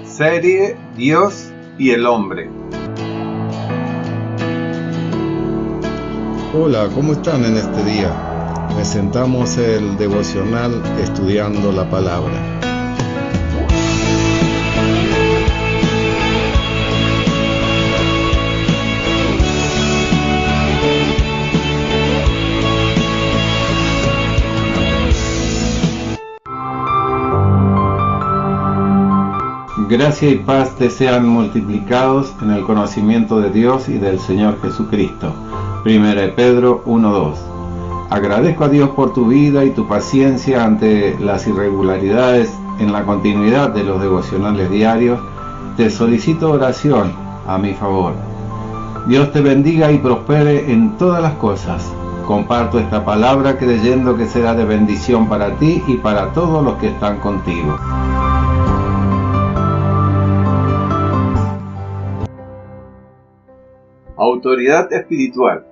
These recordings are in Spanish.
Serie Dios y el hombre. Hola, ¿cómo están en este día? Presentamos el devocional Estudiando la Palabra. Gracia y paz te sean multiplicados en el conocimiento de Dios y del Señor Jesucristo. 1 Pedro 1:2. Agradezco a Dios por tu vida y tu paciencia ante las irregularidades en la continuidad de los devocionales diarios. Te solicito oración a mi favor. Dios te bendiga y prospere en todas las cosas. Comparto esta palabra creyendo que será de bendición para ti y para todos los que están contigo. Autoridad espiritual.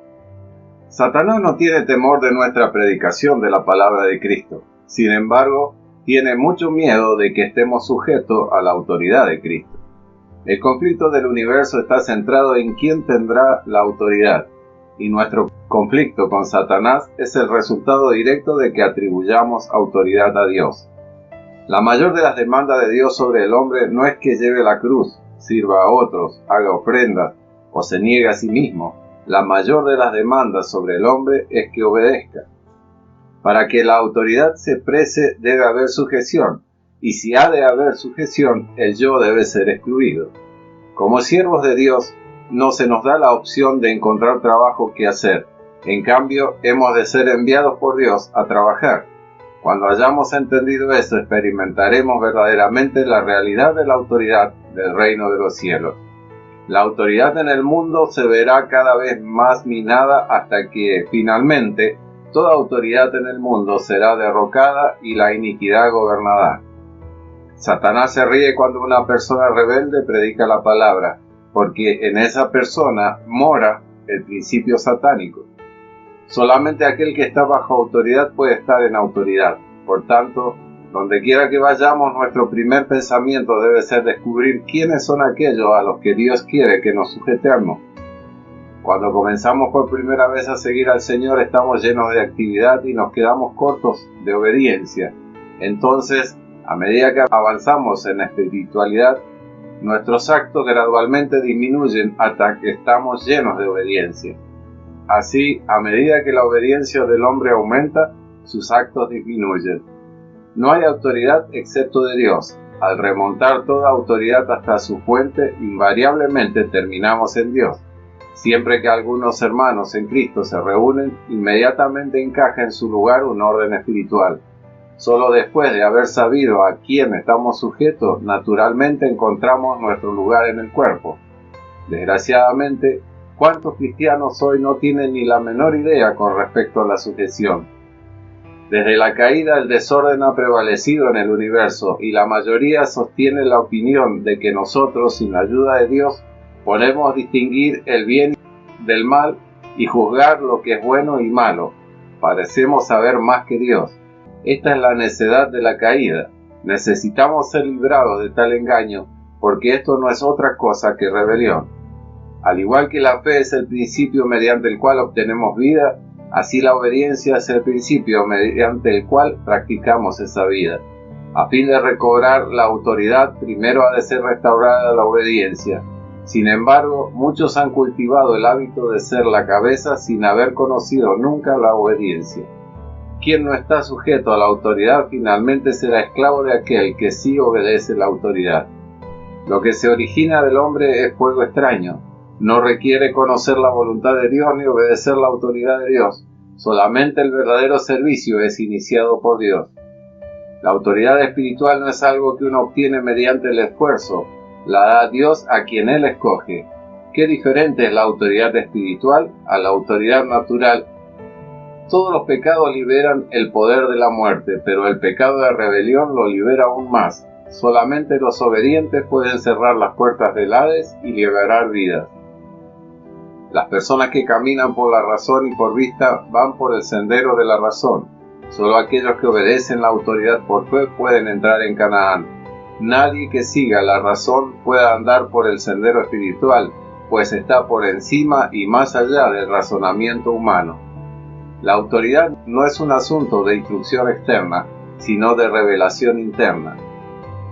Satanás no tiene temor de nuestra predicación de la palabra de Cristo. Sin embargo, tiene mucho miedo de que estemos sujetos a la autoridad de Cristo. El conflicto del universo está centrado en quién tendrá la autoridad, y nuestro conflicto con Satanás es el resultado directo de que atribuyamos autoridad a Dios. La mayor de las demandas de Dios sobre el hombre no es que lleve la cruz, sirva a otros, haga ofrendas, o se niegue a sí mismo. La mayor de las demandas sobre el hombre es que obedezca. Para que la autoridad se exprese debe haber sujeción, y si ha de haber sujeción, el yo debe ser excluido. Como siervos de Dios, no se nos da la opción de encontrar trabajo que hacer. En cambio, hemos de ser enviados por Dios a trabajar. Cuando hayamos entendido eso, experimentaremos verdaderamente la realidad de la autoridad del reino de los cielos. La autoridad en el mundo se verá cada vez más minada hasta que, finalmente, toda autoridad en el mundo será derrocada y la iniquidad gobernará. Satanás se ríe cuando una persona rebelde predica la palabra, porque en esa persona mora el principio satánico. Solamente aquel que está bajo autoridad puede estar en autoridad. Por tanto, donde quiera que vayamos, nuestro primer pensamiento debe ser descubrir quiénes son aquellos a los que Dios quiere que nos sujetemos. Cuando comenzamos por primera vez a seguir al Señor, estamos llenos de actividad y nos quedamos cortos de obediencia. Entonces, a medida que avanzamos en la espiritualidad, nuestros actos gradualmente disminuyen hasta que estamos llenos de obediencia. Así, a medida que la obediencia del hombre aumenta, sus actos disminuyen. No hay autoridad excepto de Dios. Al remontar toda autoridad hasta su fuente, invariablemente terminamos en Dios. Siempre que algunos hermanos en Cristo se reúnen, inmediatamente encaja en su lugar un orden espiritual. Solo después de haber sabido a quién estamos sujetos, naturalmente encontramos nuestro lugar en el cuerpo. Desgraciadamente, ¿cuántos cristianos hoy no tienen ni la menor idea con respecto a la sujeción? Desde la caída, el desorden ha prevalecido en el universo y la mayoría sostiene la opinión de que nosotros, sin la ayuda de Dios, podemos distinguir el bien del mal y juzgar lo que es bueno y malo. Parecemos saber más que Dios. Esta es la necedad de la caída. Necesitamos ser librados de tal engaño, porque esto no es otra cosa que rebelión. Al igual que la fe es el principio mediante el cual obtenemos vida, así la obediencia es el principio mediante el cual practicamos esa vida. A fin de recobrar la autoridad, primero ha de ser restaurada la obediencia. Sin embargo, muchos han cultivado el hábito de ser la cabeza sin haber conocido nunca la obediencia. Quien no está sujeto a la autoridad finalmente será esclavo de aquel que sí obedece la autoridad. Lo que se origina del hombre es fuego extraño. No requiere conocer la voluntad de Dios ni obedecer la autoridad de Dios. Solamente el verdadero servicio es iniciado por Dios. La autoridad espiritual no es algo que uno obtiene mediante el esfuerzo. La da Dios a quien Él escoge. Qué diferente es la autoridad espiritual a la autoridad natural. Todos los pecados liberan el poder de la muerte, pero el pecado de rebelión lo libera aún más. Solamente los obedientes pueden cerrar las puertas del Hades y liberar vidas. Las personas que caminan por la razón y por vista van por el sendero de la razón. Solo aquellos que obedecen la autoridad por fe pueden entrar en Canaán. Nadie que siga la razón puede andar por el sendero espiritual, pues está por encima y más allá del razonamiento humano. La autoridad no es un asunto de instrucción externa, sino de revelación interna.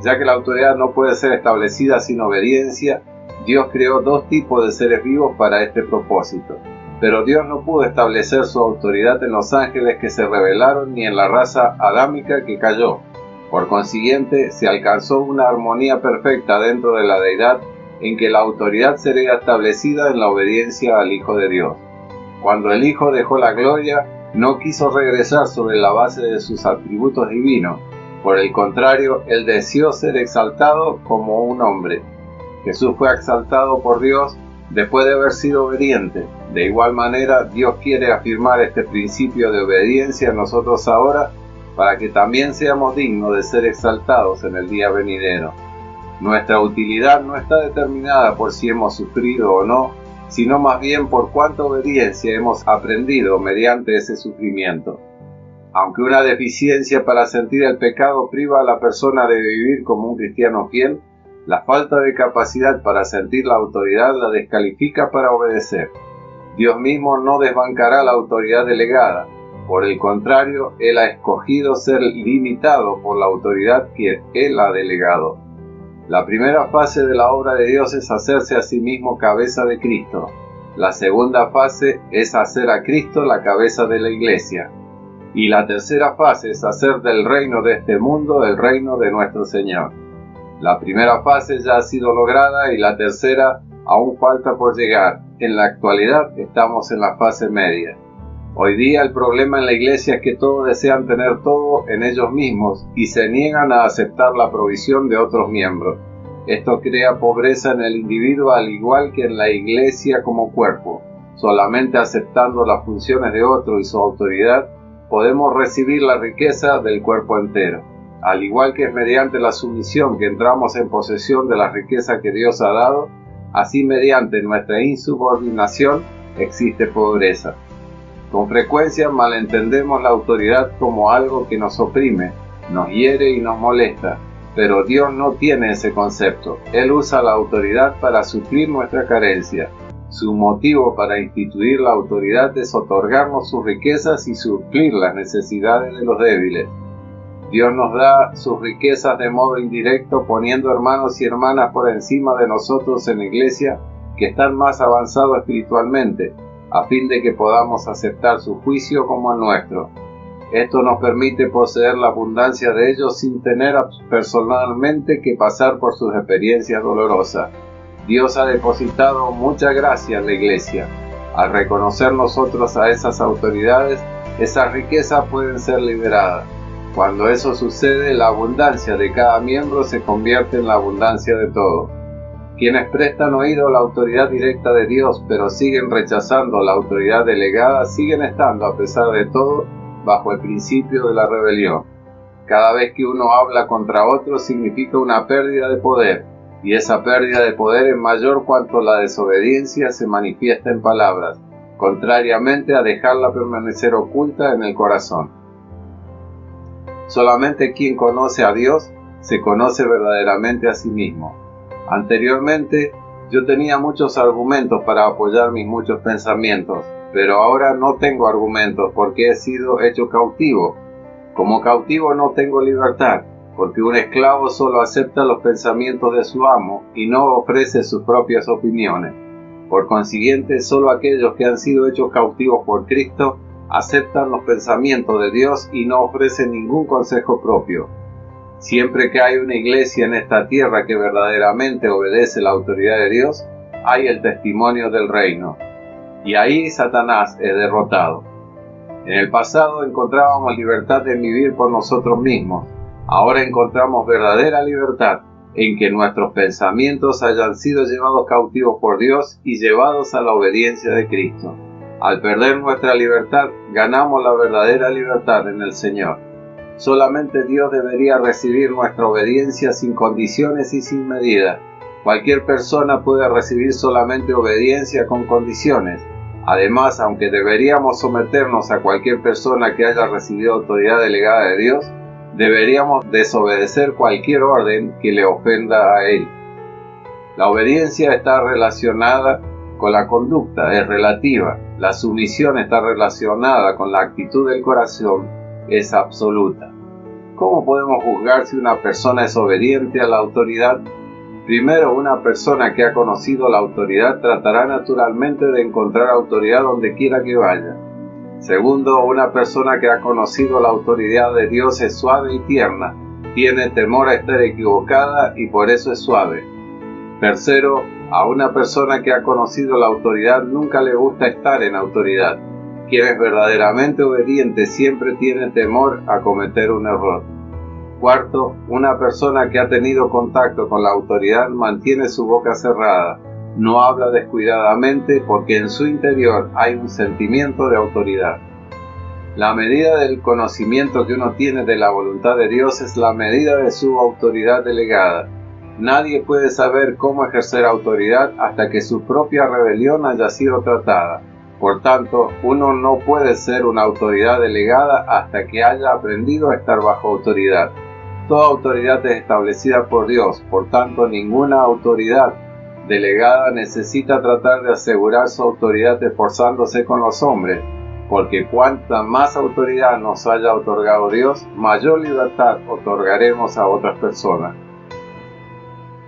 Ya que la autoridad no puede ser establecida sin obediencia, Dios creó dos tipos de seres vivos para este propósito. Pero Dios no pudo establecer su autoridad en los ángeles que se rebelaron ni en la raza adámica que cayó. Por consiguiente, se alcanzó una armonía perfecta dentro de la deidad en que la autoridad sería establecida en la obediencia al Hijo de Dios. Cuando el Hijo dejó la gloria, no quiso regresar sobre la base de sus atributos divinos. Por el contrario, él deseó ser exaltado como un hombre. Jesús fue exaltado por Dios después de haber sido obediente. De igual manera, Dios quiere afirmar este principio de obediencia en nosotros ahora para que también seamos dignos de ser exaltados en el día venidero. Nuestra utilidad no está determinada por si hemos sufrido o no, sino más bien por cuánta obediencia hemos aprendido mediante ese sufrimiento. Aunque una deficiencia para sentir el pecado priva a la persona de vivir como un cristiano fiel, la falta de capacidad para sentir la autoridad la descalifica para obedecer. Dios mismo no desbancará la autoridad delegada. Por el contrario, Él ha escogido ser limitado por la autoridad que Él ha delegado. La primera fase de la obra de Dios es hacerse a sí mismo cabeza de Cristo. La segunda fase es hacer a Cristo la cabeza de la Iglesia. Y la tercera fase es hacer del reino de este mundo el reino de nuestro Señor. La primera fase ya ha sido lograda y la tercera aún falta por llegar. En la actualidad estamos en la fase media. Hoy día el problema en la iglesia es que todos desean tener todo en ellos mismos y se niegan a aceptar la provisión de otros miembros. Esto crea pobreza en el individuo al igual que en la iglesia como cuerpo. Solamente aceptando las funciones de otro y su autoridad podemos recibir la riqueza del cuerpo entero. Al igual que es mediante la sumisión que entramos en posesión de la riqueza que Dios ha dado, así mediante nuestra insubordinación existe pobreza. Con frecuencia malentendemos la autoridad como algo que nos oprime, nos hiere y nos molesta, pero Dios no tiene ese concepto. Él usa la autoridad para suplir nuestra carencia. Su motivo para instituir la autoridad es otorgarnos sus riquezas y suplir las necesidades de los débiles. Dios nos da sus riquezas de modo indirecto, poniendo hermanos y hermanas por encima de nosotros en la iglesia que están más avanzados espiritualmente, a fin de que podamos aceptar su juicio como el nuestro. Esto nos permite poseer la abundancia de ellos sin tener personalmente que pasar por sus experiencias dolorosas. Dios ha depositado mucha gracia en la iglesia. Al reconocer nosotros a esas autoridades, esas riquezas pueden ser liberadas. Cuando eso sucede, la abundancia de cada miembro se convierte en la abundancia de todos. Quienes prestan oído a la autoridad directa de Dios, pero siguen rechazando la autoridad delegada, siguen estando, a pesar de todo, bajo el principio de la rebelión. Cada vez que uno habla contra otro significa una pérdida de poder, y esa pérdida de poder es mayor cuanto la desobediencia se manifiesta en palabras, contrariamente a dejarla permanecer oculta en el corazón. Solamente quien conoce a Dios se conoce verdaderamente a sí mismo. Anteriormente, yo tenía muchos argumentos para apoyar mis muchos pensamientos, pero ahora no tengo argumentos porque he sido hecho cautivo. Como cautivo no tengo libertad, porque un esclavo solo acepta los pensamientos de su amo y no ofrece sus propias opiniones. Por consiguiente, solo aquellos que han sido hechos cautivos por Cristo aceptan los pensamientos de Dios y no ofrecen ningún consejo propio. Siempre que hay una iglesia en esta tierra que verdaderamente obedece la autoridad de Dios, hay el testimonio del reino. Y ahí Satanás es derrotado. En el pasado encontrábamos libertad de vivir por nosotros mismos. Ahora encontramos verdadera libertad en que nuestros pensamientos hayan sido llevados cautivos por Dios y llevados a la obediencia de Cristo. Al perder nuestra libertad, ganamos la verdadera libertad en el Señor. Solamente Dios debería recibir nuestra obediencia sin condiciones y sin medida, Cualquier persona puede recibir solamente obediencia con condiciones. Además, aunque deberíamos someternos a cualquier persona que haya recibido autoridad delegada de Dios, deberíamos desobedecer cualquier orden que le ofenda a Él. La obediencia está relacionada con la conducta, es relativa. La sumisión está relacionada con la actitud del corazón, es absoluta. ¿Cómo podemos juzgar si una persona es obediente a la autoridad? Primero, una persona que ha conocido la autoridad tratará naturalmente de encontrar autoridad donde quiera que vaya. Segundo, una persona que ha conocido la autoridad de Dios es suave y tierna, tiene temor a estar equivocada y por eso es suave. Tercero, a una persona que ha conocido la autoridad nunca le gusta estar en autoridad. Quien es verdaderamente obediente siempre tiene temor a cometer un error. Cuarto, una persona que ha tenido contacto con la autoridad mantiene su boca cerrada, no habla descuidadamente porque en su interior hay un sentimiento de autoridad. La medida del conocimiento que uno tiene de la voluntad de Dios es la medida de su autoridad delegada. Nadie puede saber cómo ejercer autoridad hasta que su propia rebelión haya sido tratada. Por tanto, uno no puede ser una autoridad delegada hasta que haya aprendido a estar bajo autoridad. Toda autoridad es establecida por Dios, por tanto ninguna autoridad delegada necesita tratar de asegurar su autoridad esforzándose con los hombres, porque cuanta más autoridad nos haya otorgado Dios, mayor libertad otorgaremos a otras personas.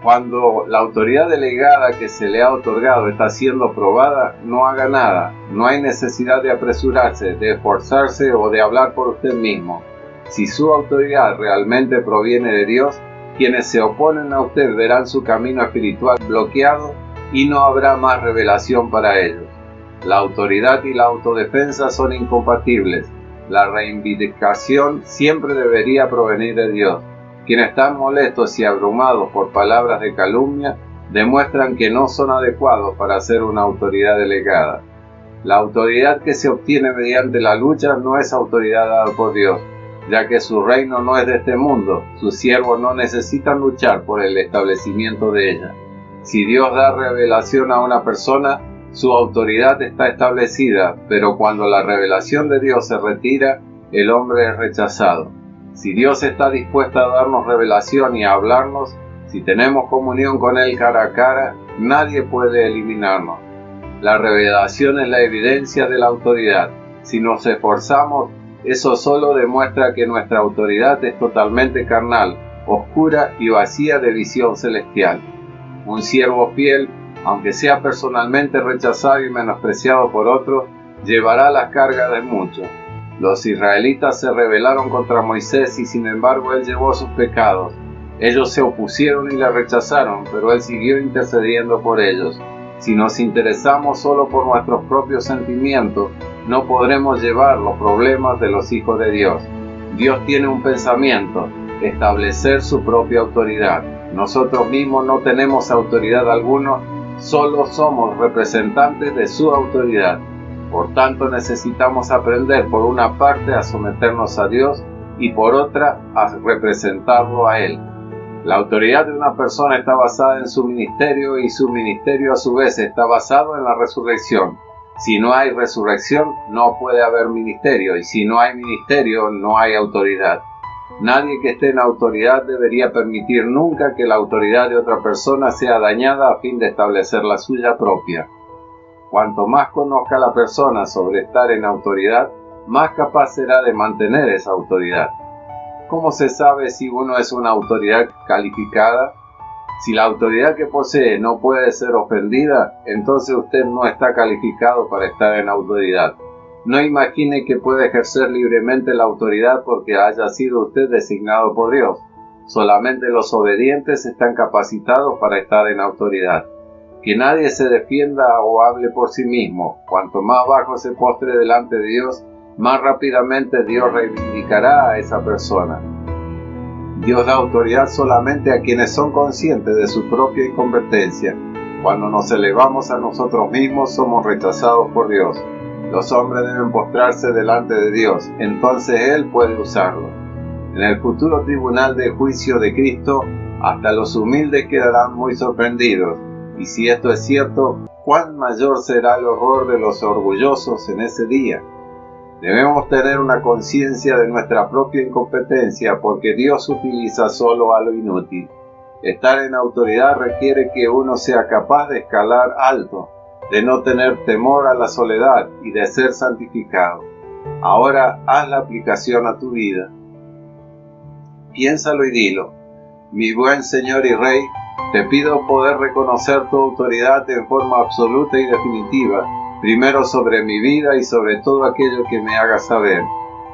Cuando la autoridad delegada que se le ha otorgado está siendo probada, no haga nada, no hay necesidad de apresurarse, de esforzarse o de hablar por usted mismo. Si su autoridad realmente proviene de Dios, quienes se oponen a usted verán su camino espiritual bloqueado y no habrá más revelación para ellos. La autoridad y la autodefensa son incompatibles. La reivindicación siempre debería provenir de Dios. Quienes están molestos y abrumados por palabras de calumnia demuestran que no son adecuados para ser una autoridad delegada. La autoridad que se obtiene mediante la lucha no es autoridad dada por Dios, ya que su reino no es de este mundo. Sus siervos no necesitan luchar por el establecimiento de ella. Si Dios da revelación a una persona, su autoridad está establecida, pero cuando la revelación de Dios se retira, el hombre es rechazado. Si Dios está dispuesto a darnos revelación y a hablarnos, si tenemos comunión con Él cara a cara, nadie puede eliminarnos. La revelación es la evidencia de la autoridad. Si nos esforzamos, eso solo demuestra que nuestra autoridad es totalmente carnal, oscura y vacía de visión celestial. Un siervo fiel, aunque sea personalmente rechazado y menospreciado por otros, llevará la carga de muchos. Los israelitas se rebelaron contra Moisés y sin embargo él llevó sus pecados. Ellos se opusieron y le rechazaron, pero él siguió intercediendo por ellos. Si nos interesamos solo por nuestros propios sentimientos, no podremos llevar los problemas de los hijos de Dios. Dios tiene un pensamiento, establecer su propia autoridad. Nosotros mismos no tenemos autoridad alguna, solo somos representantes de su autoridad. Por tanto, necesitamos aprender por una parte a someternos a Dios y por otra a representarlo a Él. La autoridad de una persona está basada en su ministerio y su ministerio a su vez está basado en la resurrección. Si no hay resurrección, no puede haber ministerio, y si no hay ministerio, no hay autoridad. Nadie que esté en autoridad debería permitir nunca que la autoridad de otra persona sea dañada a fin de establecer la suya propia. Cuanto más conozca la persona sobre estar en autoridad, más capaz será de mantener esa autoridad. ¿Cómo se sabe si uno es una autoridad calificada? Si la autoridad que posee no puede ser ofendida, entonces usted no está calificado para estar en autoridad. No imagine que puede ejercer libremente la autoridad porque haya sido usted designado por Dios. Solamente los obedientes están capacitados para estar en autoridad. Que nadie se defienda o hable por sí mismo. Cuanto más bajo se postre delante de Dios, más rápidamente Dios reivindicará a esa persona. Dios da autoridad solamente a quienes son conscientes de su propia incompetencia. Cuando nos elevamos a nosotros mismos, somos rechazados por Dios. Los hombres deben postrarse delante de Dios, entonces Él puede usarlo. En el futuro tribunal de juicio de Cristo, Hasta los humildes quedarán muy sorprendidos, y si esto es cierto, ¿cuán mayor será el horror de los orgullosos en ese día? Debemos tener una conciencia de nuestra propia incompetencia, porque Dios utiliza solo a lo inútil. Estar en autoridad requiere que uno sea capaz de escalar alto, de no tener temor a la soledad y de ser santificado. Ahora haz la aplicación a tu vida. Piénsalo y dilo. Mi buen Señor y Rey, te pido poder reconocer tu autoridad en forma absoluta y definitiva, primero sobre mi vida y sobre todo aquello que me haga saber.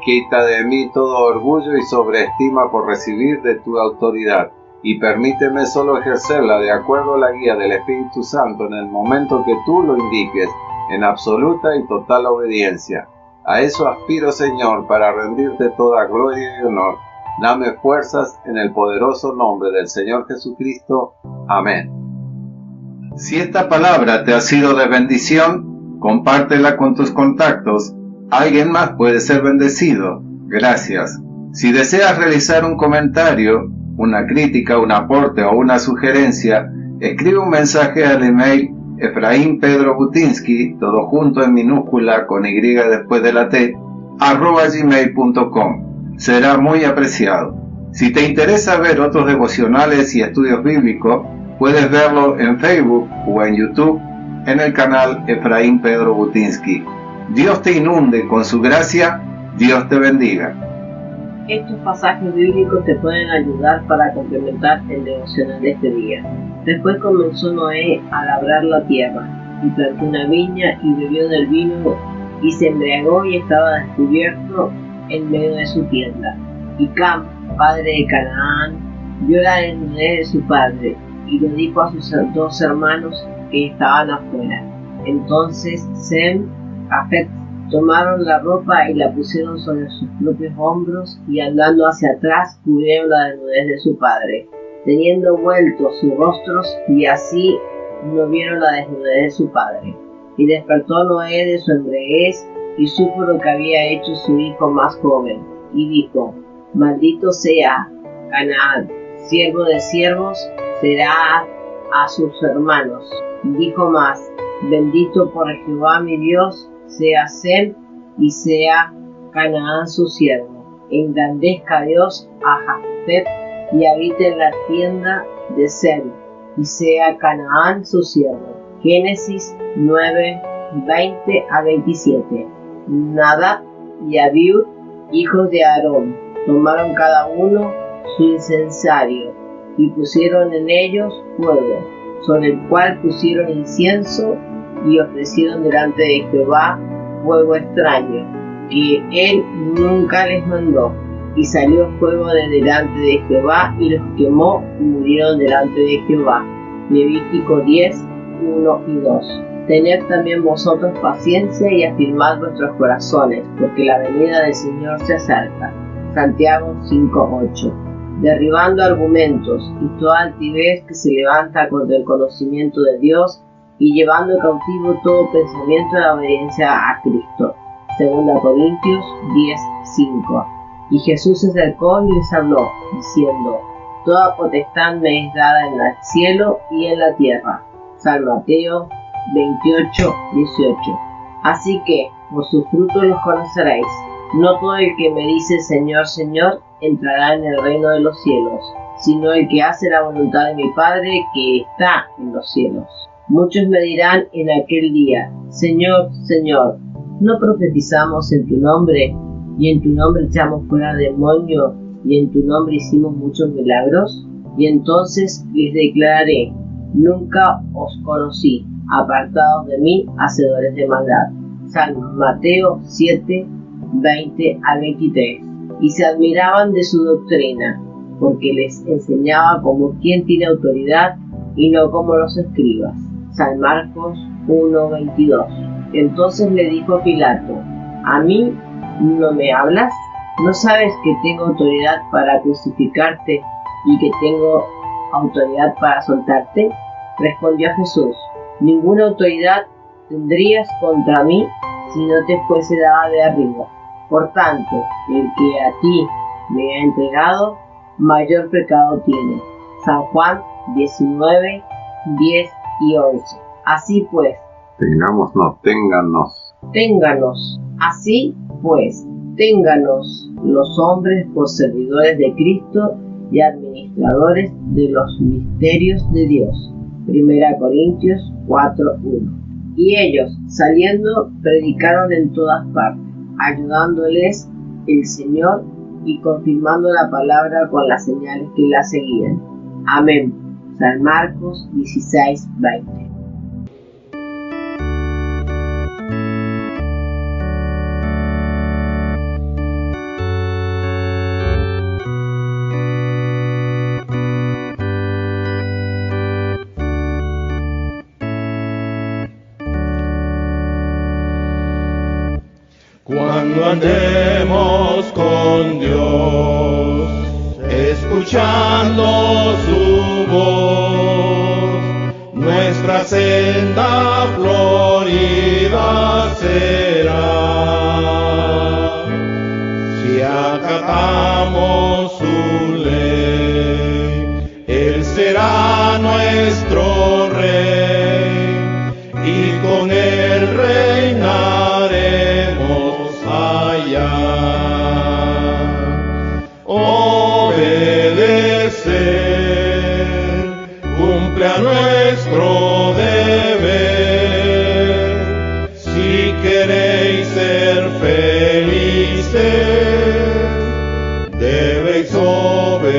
Quita de mí todo orgullo y sobreestima por recibir de tu autoridad, y permíteme solo ejercerla de acuerdo a la guía del Espíritu Santo en el momento que tú lo indiques, en absoluta y total obediencia. A eso aspiro, Señor, para rendirte toda gloria y honor. Dame fuerzas en el poderoso nombre del Señor Jesucristo. Amén. Si esta palabra te ha sido de bendición, compártela con tus contactos. Alguien más puede ser bendecido. Gracias. Si deseas realizar un comentario, una crítica, un aporte o una sugerencia, escribe un mensaje al email efraimpedrobutinsky, todo junto en minúscula con y después de la t, @gmail.com. Será muy apreciado. Si te interesa ver otros devocionales y estudios bíblicos, puedes verlo en Facebook o en YouTube en el canal Efraín Pedro Butinsky. Dios te inunde con su gracia. Dios te bendiga. Estos pasajes bíblicos te pueden ayudar para complementar el devocional de este día. Después comenzó Noé a labrar la tierra, y plantó una viña, y bebió del vino, y se embriagó, y estaba descubierto en medio de su tienda. Y Cam, padre de Canaán, vio la desnudez de su padre, y lo dijo a sus 2 hermanos que estaban afuera. Entonces Sem, Jafet, tomaron la ropa y la pusieron sobre sus propios hombros, y andando hacia atrás cubrieron la desnudez de su padre, teniendo vueltos sus rostros, y así no vieron la desnudez de su padre. Y despertó Noé de su embriaguez, y supo lo que había hecho su hijo más joven, y dijo: maldito sea Canaán, siervo de siervos será a sus hermanos. Y dijo más: bendito por Jehová mi Dios sea Sem, y sea Canaán su siervo. Engrandezca Dios a Jafet, y habite en la tienda de Sem, y sea Canaán su siervo. Génesis 9, 20-27. Nadab y Abiú, hijos de Aarón, tomaron cada uno su incensario, y pusieron en ellos fuego, sobre el cual pusieron incienso, y ofrecieron delante de Jehová fuego extraño, que él nunca les mandó. Y salió fuego de delante de Jehová, y los quemó, y murieron delante de Jehová. Levítico 10, 1 y 2. Tened también vosotros paciencia y afirmad vuestros corazones, porque la venida del Señor se acerca. Santiago 5:8. Derribando argumentos y toda altivez que se levanta contra el conocimiento de Dios, y llevando cautivo todo pensamiento a la obediencia a Cristo. 2 Corintios 10:5. Y Jesús se acercó y les habló, diciendo: toda potestad me es dada en el cielo y en la tierra. San Mateo 28:18. Así que por sus frutos los conoceréis. No todo el que me dice Señor, Señor, entrará en el reino de los cielos, sino el que hace la voluntad de mi Padre que está en los cielos. Muchos me dirán en aquel día: Señor, Señor, ¿no profetizamos en tu nombre, y en tu nombre echamos fuera demonios, y en tu nombre hicimos muchos milagros? Y entonces les declararé: nunca os conocí, apartados de mí, hacedores de maldad. San Mateo 7, 20-23. Y se admiraban de su doctrina, porque les enseñaba como quien tiene autoridad y no como los escribas. San Marcos 1:22. Entonces le dijo Pilato: ¿a mí no me hablas? ¿No sabes que tengo autoridad para crucificarte y que tengo autoridad para soltarte? Respondió Jesús: ninguna autoridad tendrías contra mí si no te fuese dada de arriba. Por tanto, el que a ti me ha entregado, mayor pecado tiene. San Juan 19, 10 y 11. Así pues, ténganos. Así pues, ténganos los hombres por servidores de Cristo y administradores de los misterios de Dios. 1 Corintios 4:1. Y ellos, saliendo, predicaron en todas partes, ayudándoles el Señor y confirmando la palabra con las señales que la seguían. Amén. San Marcos 16:20. Cuando andemos con Dios, escuchando su voz, nuestra senda florida será. Si acatamos su ley, Él será nuestro Rey, y con Él reinaremos allá. Obedecer cumple a nuestro deber. Si queréis ser felices, debéis obedecer.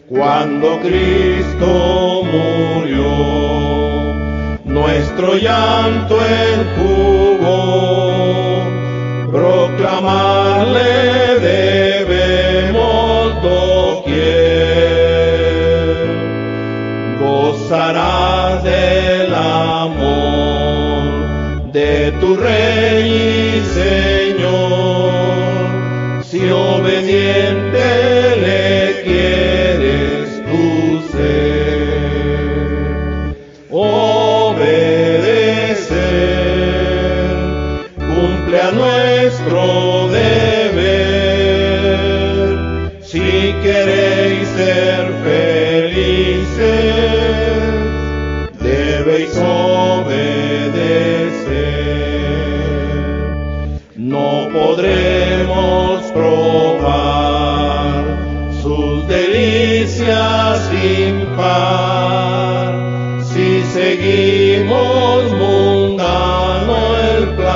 Cuando Cristo murió, nuestro llanto enjugó, proclamarle debemos doquier. Gozarás del amor de tu Rey y Señor, si obediente le quieres tú ser. Obedecer cumple a nuestro deber. Si queréis ser felices, debéis obedecer. No podremos probar sus delicias sin par si seguimos mundano el placer.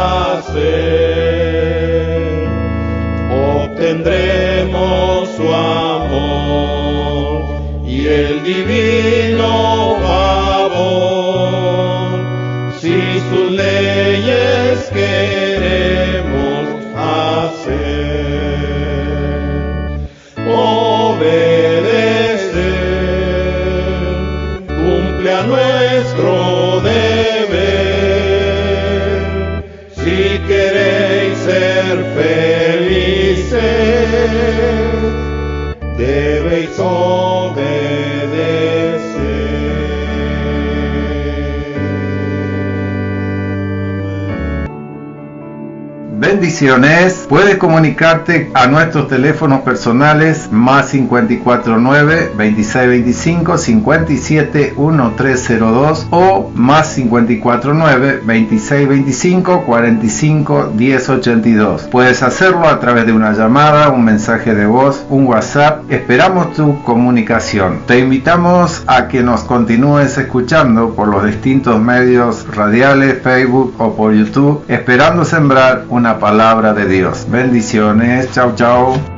Obtendremos su amor y el divino favor si sus leyes queremos hacer. Obedecer cumple a nuestro deber. Si queréis ser felices, debéis obedecer. Bendiciones. Puedes comunicarte a nuestros teléfonos personales más 549 2625 57 1302 o más 549 2625 45 1082. Puedes hacerlo a través de una llamada, un mensaje de voz, un WhatsApp. Esperamos tu comunicación. Te invitamos a que nos continúes escuchando por los distintos medios radiales, Facebook o por YouTube, esperando sembrar una palabra de Dios. Bendiciones. Chao, chao.